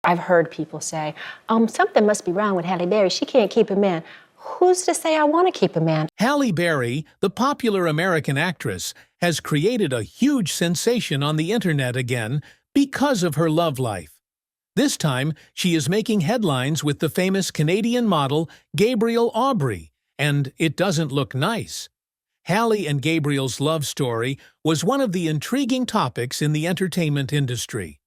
I've heard people say, something must be wrong with Halle Berry. She can't keep a man. Who's to say I want to keep a man? Halle Berry, the popular American actress, has created a huge sensation on the internet again because of her love life. This time, she is making headlines with the famous Canadian model Gabriel Aubry, and it doesn't look nice. Halle and Gabriel's love story was one of the intriguing topics in the entertainment industry.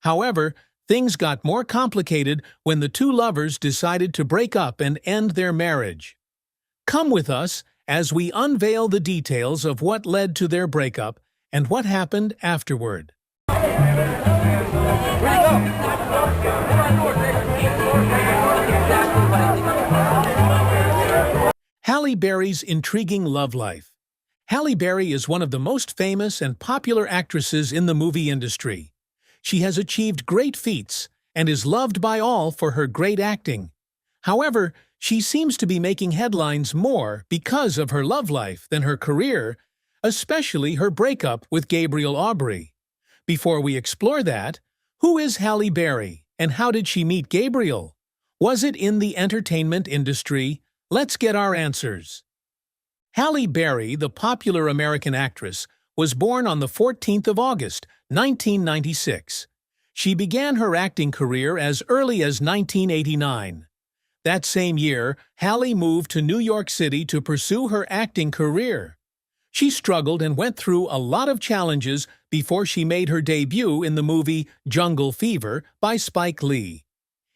However, things got more complicated when the two lovers decided to break up and end their marriage. Come with us as we unveil the details of what led to their breakup and what happened afterward. Halle Berry's intriguing love life. Halle Berry is one of the most famous and popular actresses in the movie industry. She has achieved great feats and is loved by all for her great acting. However, she seems to be making headlines more because of her love life than her career, especially her breakup with Gabriel Aubry. Before we explore that, who is Halle Berry and how did she meet Gabriel? Was it in the entertainment industry? Let's get our answers. Halle Berry, the popular American actress, was born on the 14th of August, 1996. She began her acting career as early as 1989. That same year, Halle moved to New York City to pursue her acting career. She struggled and went through a lot of challenges before she made her debut in the movie Jungle Fever by Spike Lee.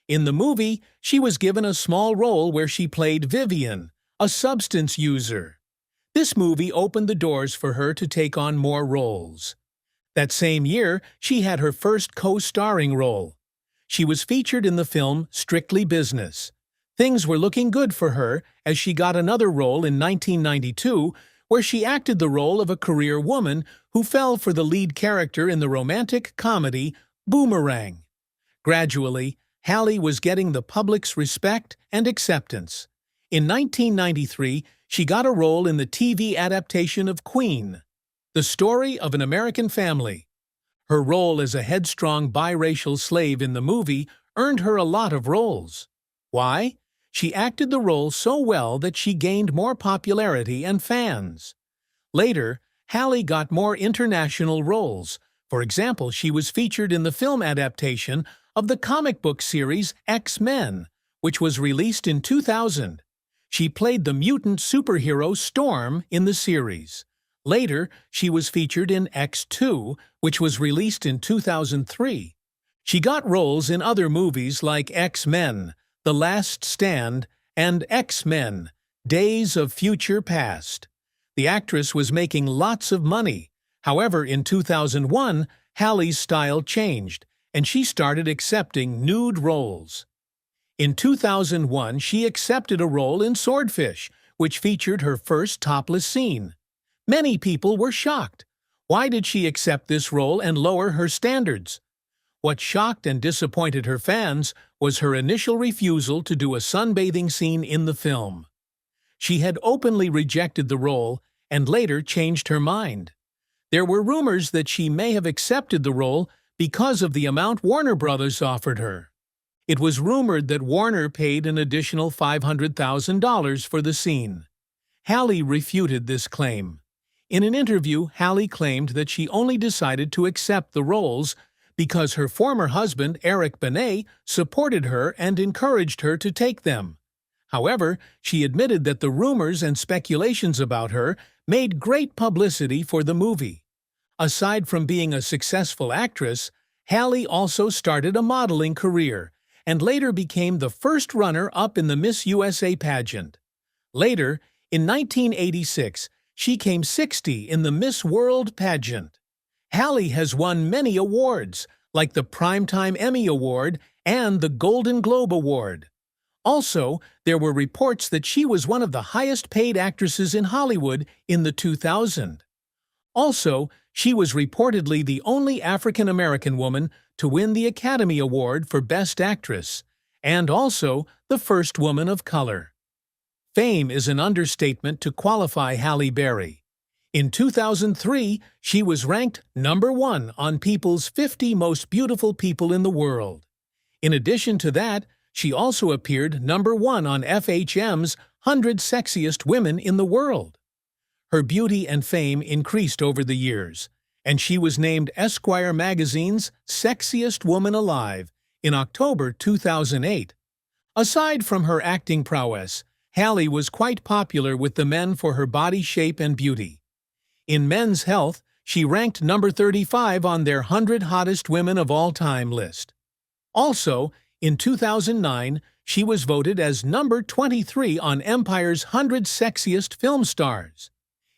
In the movie, she was given a small role where she played Vivian, a substance user. This movie opened the doors for her to take on more roles. That same year, she had her first co-starring role. She was featured in the film Strictly Business. Things were looking good for her as she got another role in 1992, where she acted the role of a career woman who fell for the lead character in the romantic comedy Boomerang. Gradually, Halle was getting the public's respect and acceptance. In 1993, she got a role in the TV adaptation of Queen, the story of an American family. Her role as a headstrong biracial slave in the movie earned her a lot of roles. Why? She acted the role so well that she gained more popularity and fans. Later, Halle got more international roles. For example, she was featured in the film adaptation of the comic book series X-Men, which was released in 2000. She played the mutant superhero Storm in the series. Later, she was featured in X2, which was released in 2003. She got roles in other movies like X-Men, The Last Stand, and X-Men, Days of Future Past. The actress was making lots of money. However, in 2001, Halle's style changed, and she started accepting nude roles. In 2001, she accepted a role in Swordfish, which featured her first topless scene. Many people were shocked. Why did she accept this role and lower her standards? What shocked and disappointed her fans was her initial refusal to do a sunbathing scene in the film. She had openly rejected the role and later changed her mind. There were rumors that she may have accepted the role because of the amount Warner Brothers offered her. It was rumored that Warner paid an additional $500,000 for the scene. Halle refuted this claim. In an interview, Halle claimed that she only decided to accept the roles because her former husband, Eric Benet, supported her and encouraged her to take them. However, she admitted that the rumors and speculations about her made great publicity for the movie. Aside from being a successful actress, Halle also started a modeling career and later became the first runner-up in the Miss USA pageant. Later, in 1986, she came 60 in the Miss World pageant. Halle has won many awards, like the Primetime Emmy Award and the Golden Globe Award. Also, there were reports that she was one of the highest-paid actresses in Hollywood in the 2000s. Also, she was reportedly the only African-American woman to win the Academy Award for Best Actress, and also the first woman of color. Fame is an understatement to qualify Halle Berry. In 2003, she was ranked #1 on People's 50 Most Beautiful People in the World. In addition to that, she also appeared #1 on FHM's 100 Sexiest Women in the World. Her beauty and fame increased over the years, and she was named Esquire magazine's Sexiest Woman Alive in October 2008. Aside from her acting prowess, Halle was quite popular with the men for her body shape and beauty. In Men's Health, she ranked number 35 on their 100 Hottest Women of All Time list. Also, in 2009, she was voted as number 23 on Empire's 100 Sexiest Film Stars.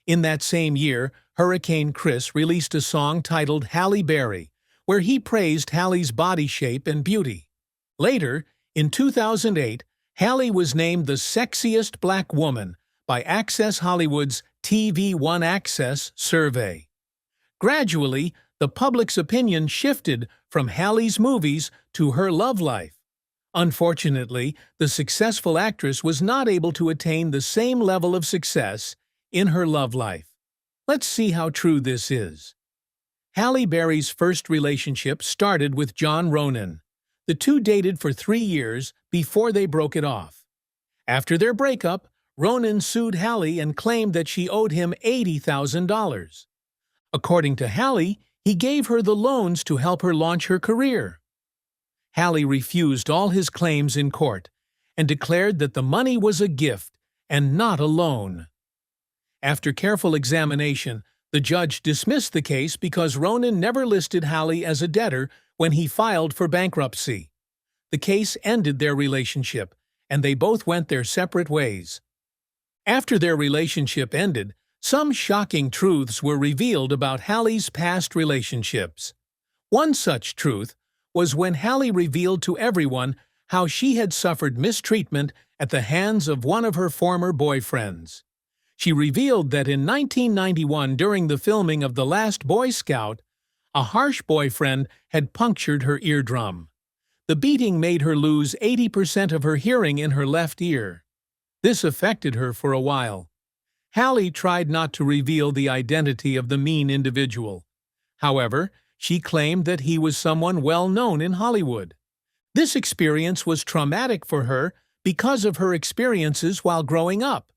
In that same year, Hurricane Chris released a song titled Halle Berry, where he praised Halle's body shape and beauty. Later, in 2008, Halle was named the sexiest black woman by Access Hollywood's TV One Access survey. Gradually, the public's opinion shifted from Halle's movies to her love life. Unfortunately, the successful actress was not able to attain the same level of success in her love life. Let's see how true this is. Halle Berry's first relationship started with John Ronan. The two dated for 3 years before they broke it off. After their breakup, Ronan sued Halle and claimed that she owed him $80,000. According to Halle, he gave her the loans to help her launch her career. Halle refused all his claims in court and declared that the money was a gift and not a loan. After careful examination, the judge dismissed the case because Ronan never listed Halle as a debtor when he filed for bankruptcy. The case ended their relationship, and they both went their separate ways. After their relationship ended, some shocking truths were revealed about Halle's past relationships. One such truth was when Halle revealed to everyone how she had suffered mistreatment at the hands of one of her former boyfriends. She revealed that in 1991, during the filming of The Last Boy Scout, a harsh boyfriend had punctured her eardrum. The beating made her lose 80% of her hearing in her left ear. This affected her for a while. Halle tried not to reveal the identity of the mean individual. However, she claimed that he was someone well known in Hollywood. This experience was traumatic for her because of her experiences while growing up.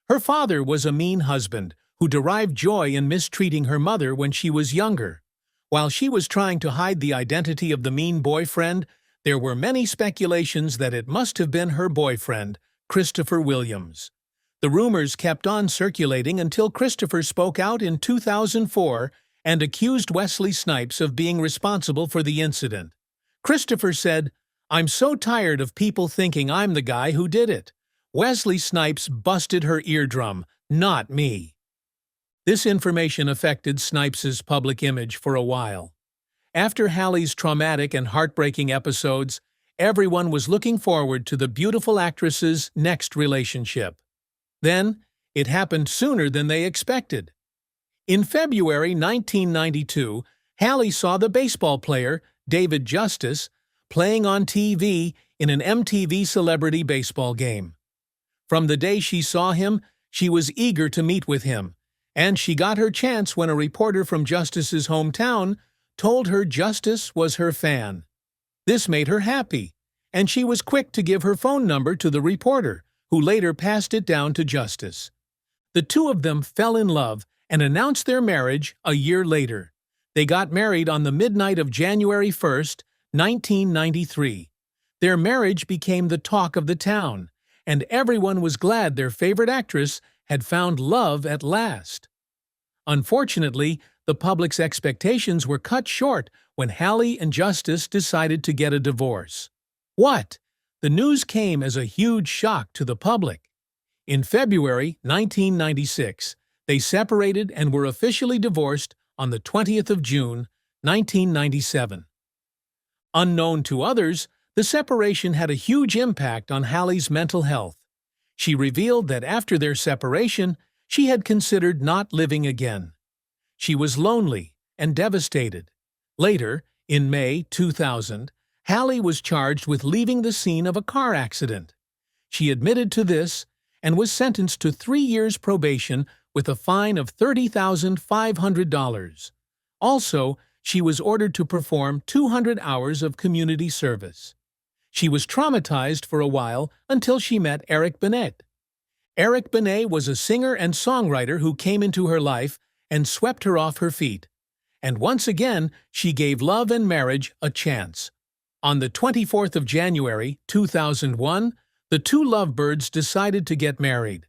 Her father was a mean husband who derived joy in mistreating her mother when she was younger. While she was trying to hide the identity of the mean boyfriend, there were many speculations that it must have been her boyfriend, Christopher Williams. The rumors kept on circulating until Christopher spoke out in 2004 and accused Wesley Snipes of being responsible for the incident. Christopher said, "I'm so tired of people thinking I'm the guy who did it. Wesley Snipes busted her eardrum, not me." This information affected Snipes' public image for a while. After Halle's traumatic and heartbreaking episodes, everyone was looking forward to the beautiful actress's next relationship. Then, it happened sooner than they expected. In February 1992, Halle saw the baseball player, David Justice, playing on TV in an MTV celebrity baseball game. From the day she saw him, she was eager to meet with him, and she got her chance when a reporter from Justice's hometown told her Justice was her fan. This made her happy, and she was quick to give her phone number to the reporter, who later passed it down to Justice. The two of them fell in love and announced their marriage a year later. They got married on the midnight of January 1st, 1993. Their marriage became the talk of the town, and everyone was glad their favorite actress had found love at last. Unfortunately, the public's expectations were cut short when Halle and Justice decided to get a divorce. What? The news came as a huge shock to the public. In February 1996, they separated and were officially divorced on the 20th of June, 1997. Unknown to others, the separation had a huge impact on Halle's mental health. She revealed that after their separation, she had considered not living again. She was lonely and devastated. Later, in May 2000, Halle was charged with leaving the scene of a car accident. She admitted to this and was sentenced to 3 years probation with a fine of $30,500. Also, she was ordered to perform 200 hours of community service. She was traumatized for a while until she met Eric Benet. Eric Benet was a singer and songwriter who came into her life and swept her off her feet. And once again, she gave love and marriage a chance. On the 24th of January, 2001, the two lovebirds decided to get married.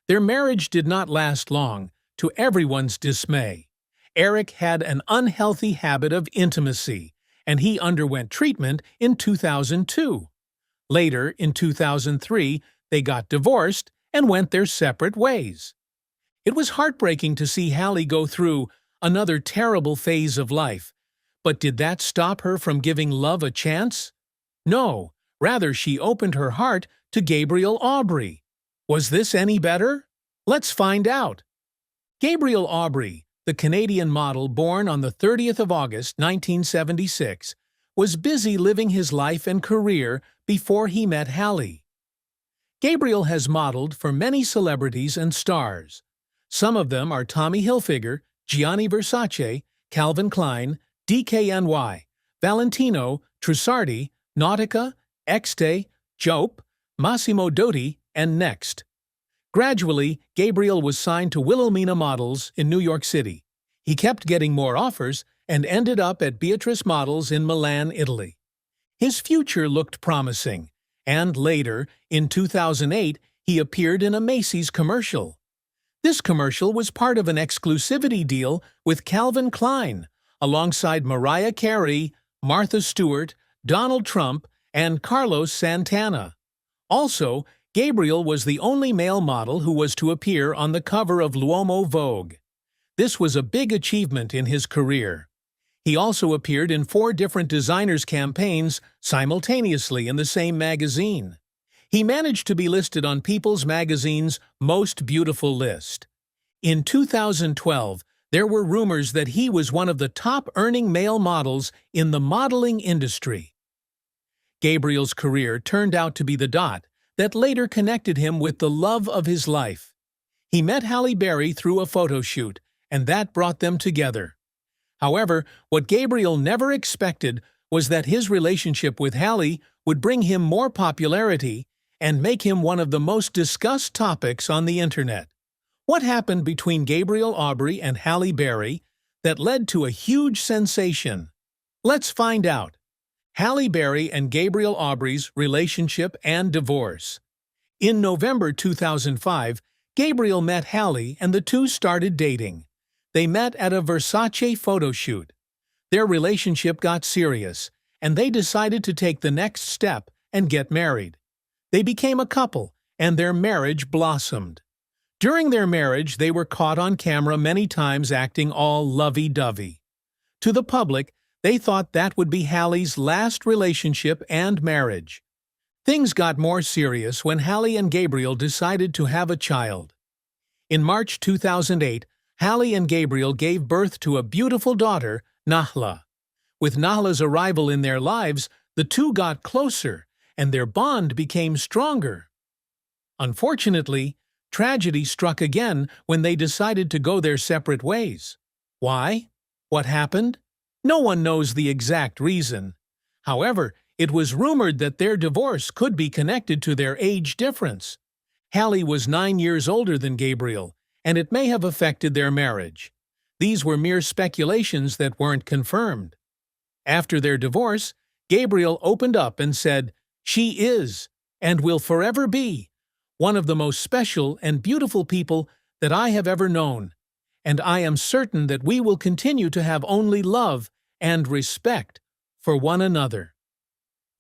Their marriage did not last long, to everyone's dismay. Eric had an unhealthy habit of intimacy, and he underwent treatment in 2002. Later, in 2003, they got divorced and went their separate ways. It was heartbreaking to see Halle go through another terrible phase of life, but did that stop her from giving love a chance? No, rather she opened her heart to Gabriel Aubry. Was this any better? Let's find out. Gabriel Aubry, the Canadian model born on the 30th of August 1976, was busy living his life and career before he met Halle. Gabriel has modeled for many celebrities and stars. Some of them are Tommy Hilfiger, Gianni Versace, Calvin Klein, DKNY, Valentino, Trussardi, Nautica, Exte, Jope, Massimo Dutti, and Next. Gradually, Gabriel was signed to Wilhelmina Models in New York City. He kept getting more offers and ended up at Beatrice Models in Milan, Italy. His future looked promising, and later, in 2008, he appeared in a Macy's commercial. This commercial was part of an exclusivity deal with Calvin Klein, alongside Mariah Carey, Martha Stewart, Donald Trump, and Carlos Santana. Also, Gabriel was the only male model who was to appear on the cover of L'Uomo Vogue. This was a big achievement in his career. He also appeared in 4 different designers' campaigns simultaneously in the same magazine. He managed to be listed on People's Magazine's Most Beautiful list. In 2012, there were rumors that he was one of the top-earning male models in the modeling industry. Gabriel's career turned out to be the dot that later connected him with the love of his life. He met Halle Berry through a photo shoot, and that brought them together. However, what Gabriel never expected was that his relationship with Halle would bring him more popularity and make him one of the most discussed topics on the internet. What happened between Gabriel Aubry and Halle Berry that led to a huge sensation? Let's find out. Halle Berry and Gabriel Aubry's relationship and divorce. In November 2005, Gabriel met Halle and the two started dating. They met at a Versace photo shoot. Their relationship got serious, and they decided to take the next step and get married. They became a couple, and their marriage blossomed. During their marriage, they were caught on camera many times acting all lovey-dovey. To the public, they thought that would be Halle's last relationship and marriage. Things got more serious when Halle and Gabriel decided to have a child. In March 2008, Halle and Gabriel gave birth to a beautiful daughter, Nahla. With Nahla's arrival in their lives, the two got closer, and their bond became stronger. Unfortunately, tragedy struck again when they decided to go their separate ways. Why? What happened? No one knows the exact reason. However, it was rumored that their divorce could be connected to their age difference. Halle was 9 years older than Gabriel, and it may have affected their marriage. These were mere speculations that weren't confirmed. After their divorce, Gabriel opened up and said, "She is, and will forever be, one of the most special and beautiful people that I have ever known, and I am certain that we will continue to have only love and respect for one another."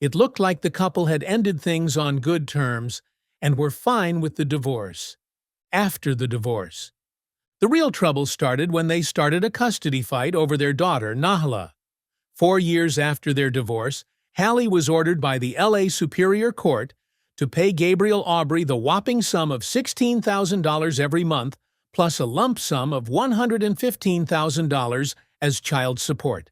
It looked like the couple had ended things on good terms and were fine with the divorce. After the divorce, the real trouble started when they started a custody fight over their daughter, Nahla. 4 years after their divorce, Halle was ordered by the LA Superior Court to pay Gabriel Aubry the whopping sum of $16,000 every month, plus a lump sum of $115,000 as child support.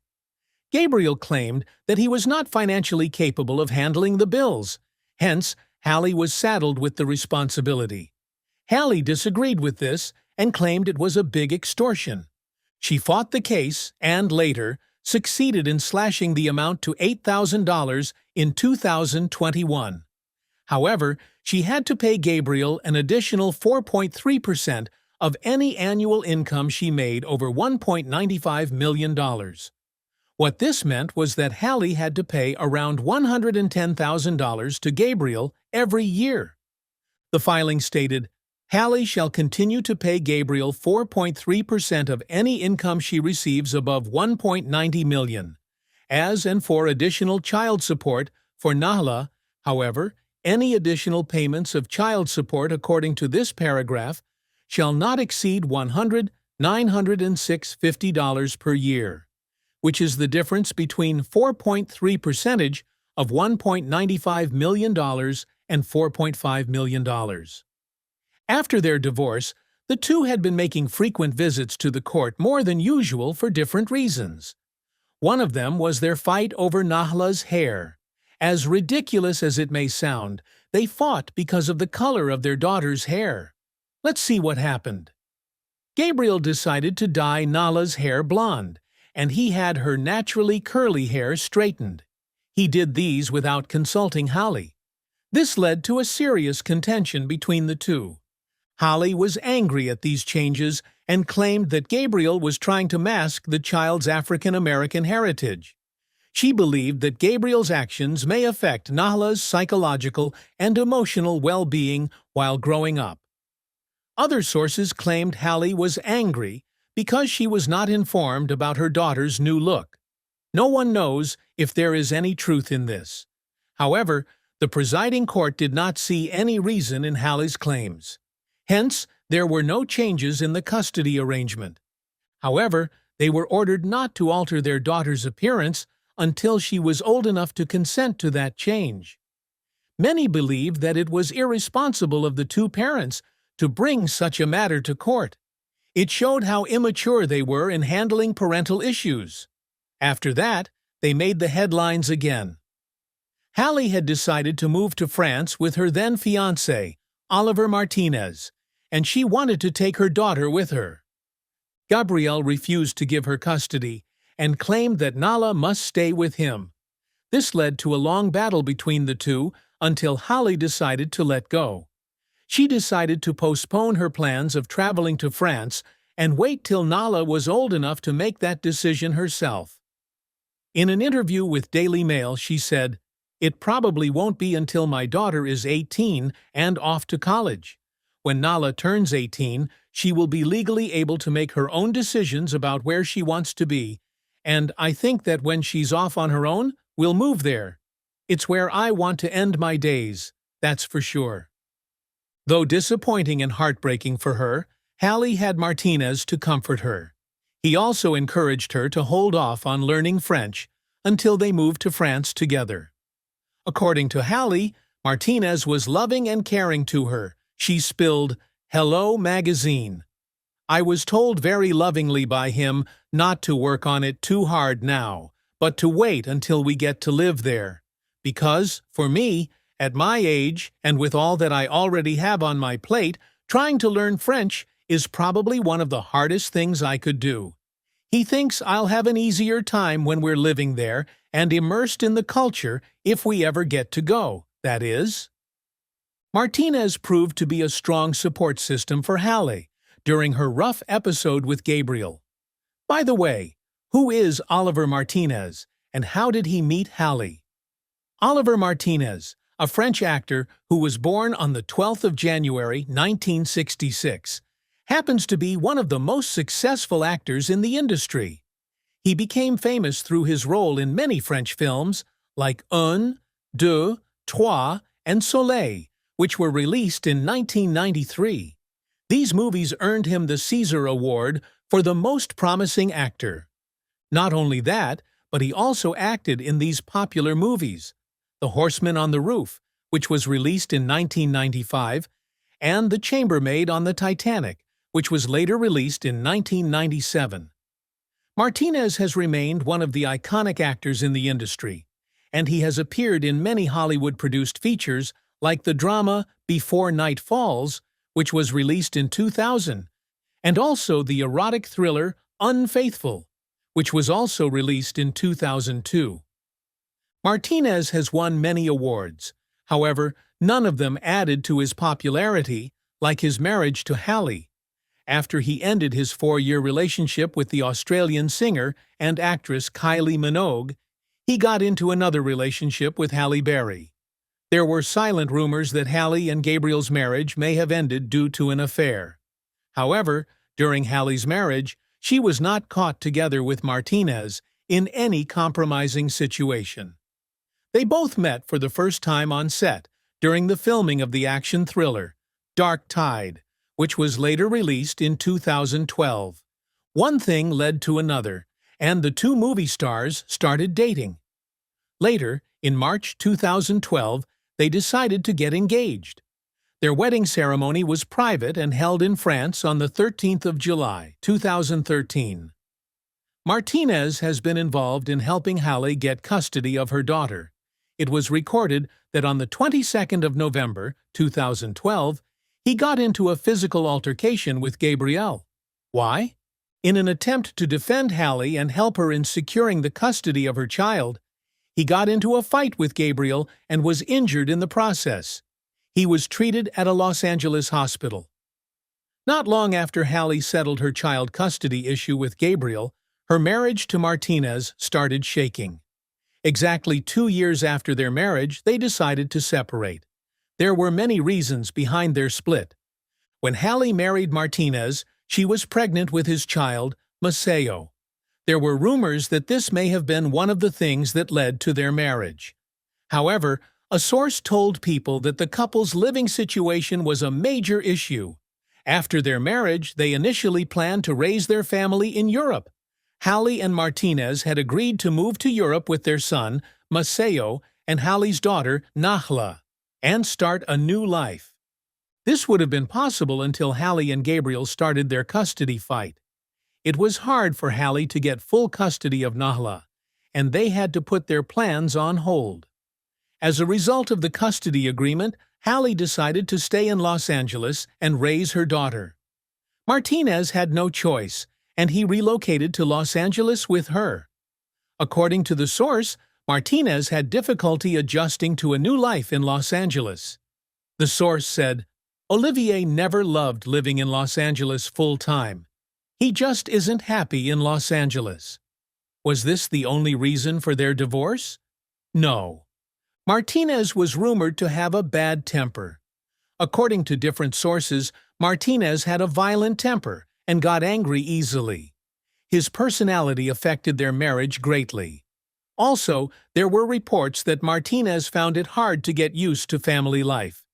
Gabriel claimed that he was not financially capable of handling the bills. Hence, Halle was saddled with the responsibility. Halle disagreed with this and claimed it was a big extortion. She fought the case and, later, succeeded in slashing the amount to $8,000 in 2021. However, she had to pay Gabriel an additional 4.3% of any annual income she made over $1.95 million. What this meant was that Halle had to pay around $110,000 to Gabriel every year. The filing stated, Halle shall continue to pay Gabriel 4.3% of any income she receives above $1.90 million. As and for additional child support for Nahla, however, any additional payments of child support according to this paragraph shall not exceed $100,906.50 per year, which is the difference between 4.3% of $1.95 million and $4.5 million. After their divorce, the two had been making frequent visits to the court more than usual for different reasons. One of them was their fight over Nahla's hair. As ridiculous as it may sound, they fought because of the color of their daughter's hair. Let's see what happened. Gabriel decided to dye Nahla's hair blonde, and he had her naturally curly hair straightened. He did these without consulting Halle. This led to a serious contention between the two. Halle was angry at these changes and claimed that Gabriel was trying to mask the child's African-American heritage. She believed that Gabriel's actions may affect Nahla's psychological and emotional well-being while growing up. Other sources claimed Halle was angry because she was not informed about her daughter's new look. No one knows if there is any truth in this. However, the presiding court did not see any reason in Halle's claims. Hence, there were no changes in the custody arrangement. However, they were ordered not to alter their daughter's appearance until she was old enough to consent to that change. Many believed that it was irresponsible of the two parents to bring such a matter to court. It showed how immature they were in handling parental issues. After that, they made the headlines again. Halle had decided to move to France with her then-fiancé, Oliver Martinez, and she wanted to take her daughter with her. Gabriel refused to give her custody and claimed that Nahla must stay with him. This led to a long battle between the two until Halle decided to let go. She decided to postpone her plans of traveling to France and wait till Nahla was old enough to make that decision herself. In an interview with Daily Mail, she said, "It probably won't be until my daughter is 18 and off to college. When Nahla turns 18, she will be legally able to make her own decisions about where she wants to be, and I think that when she's off on her own, we'll move there. It's where I want to end my days, that's for sure." Though disappointing and heartbreaking for her, Halle had Martinez to comfort her. He also encouraged her to hold off on learning French until they moved to France together. According to Halle, Martinez was loving and caring to her. She spilled, "Hello magazine. I was told very lovingly by him not to work on it too hard now, but to wait until we get to live there. Because, for me, at my age, and with all that I already have on my plate, trying to learn French is probably one of the hardest things I could do. He thinks I'll have an easier time when we're living there and immersed in the culture if we ever get to go, that is." Martinez proved to be a strong support system for Halle during her rough episode with Gabriel. By the way, who is Oliver Martinez, and how did he meet Halle? Oliver Martinez, a French actor who was born on the 12th of January 1966, happens to be one of the most successful actors in the industry. He became famous through his role in many French films like Un, Deux, Trois, and Soleil, which were released in 1993. These movies earned him the César Award for the Most Promising Actor. Not only that, but he also acted in these popular movies: The Horseman on the Roof, which was released in 1995, and The Chambermaid on the Titanic, which was later released in 1997. Martinez has remained one of the iconic actors in the industry, and he has appeared in many Hollywood-produced features like the drama Before Night Falls, which was released in 2000, and also the erotic thriller Unfaithful, which was also released in 2002. Martinez has won many awards. However, none of them added to his popularity, like his marriage to Halle. After he ended his 4-year relationship with the Australian singer and actress Kylie Minogue, he got into another relationship with Halle Berry. There were silent rumors that Halle and Gabriel's marriage may have ended due to an affair. However, during Halle's marriage, she was not caught together with Martinez in any compromising situation. They both met for the first time on set during the filming of the action thriller Dark Tide, which was later released in 2012. One thing led to another, and the two movie stars started dating. Later, in March 2012, they decided to get engaged. Their wedding ceremony was private and held in France on the 13th of July, 2013. Martinez has been involved in helping Halle get custody of her daughter. It was recorded that on the 22nd of November, 2012, he got into a physical altercation with Gabriel. Why? In an attempt to defend Halle and help her in securing the custody of her child, he got into a fight with Gabriel and was injured in the process. He was treated at a Los Angeles hospital. Not long after Halle settled her child custody issue with Gabriel, her marriage to Martinez started shaking. Exactly 2 years after their marriage, they decided to separate. There were many reasons behind their split. When Halle married Martinez, she was pregnant with his child, Maceo. There were rumors that this may have been one of the things that led to their marriage. However, a source told People that the couple's living situation was a major issue. After their marriage, they initially planned to raise their family in Europe. Halle and Martinez had agreed to move to Europe with their son, Maceo, and Halle's daughter, Nahla, and start a new life. This would have been possible until Halle and Gabriel started their custody fight. It was hard for Halle to get full custody of Nahla, and they had to put their plans on hold. As a result of the custody agreement, Halle decided to stay in Los Angeles and raise her daughter. Martinez had no choice, and he relocated to Los Angeles with her. According to the source, Martinez had difficulty adjusting to a new life in Los Angeles. The source said, "Olivier never loved living in Los Angeles full-time. He just isn't happy in Los Angeles." Was this the only reason for their divorce? No. Martinez was rumored to have a bad temper. According to different sources, Martinez had a violent temper and got angry easily. His personality affected their marriage greatly. Also, there were reports that Martinez found it hard to get used to family life.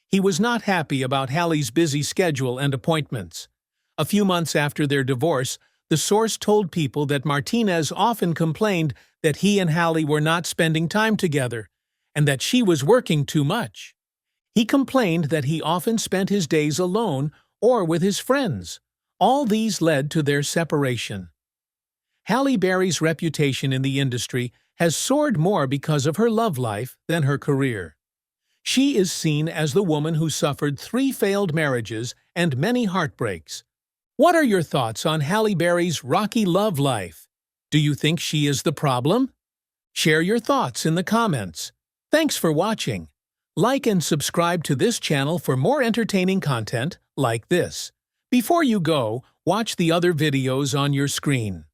He was not happy about Halle's busy schedule and appointments. A few months after their divorce, the source told People that Martinez often complained that he and Halle were not spending time together, and that she was working too much. He complained that he often spent his days alone or with his friends. All these led to their separation. Halle Berry's reputation in the industry has soared more because of her love life than her career. She is seen as the woman who suffered 3 failed marriages and many heartbreaks. What are your thoughts on Halle Berry's rocky love life? Do you think she is the problem? Share your thoughts in the comments. Thanks for watching. Like and subscribe to this channel for more entertaining content like this. Before you go, watch the other videos on your screen.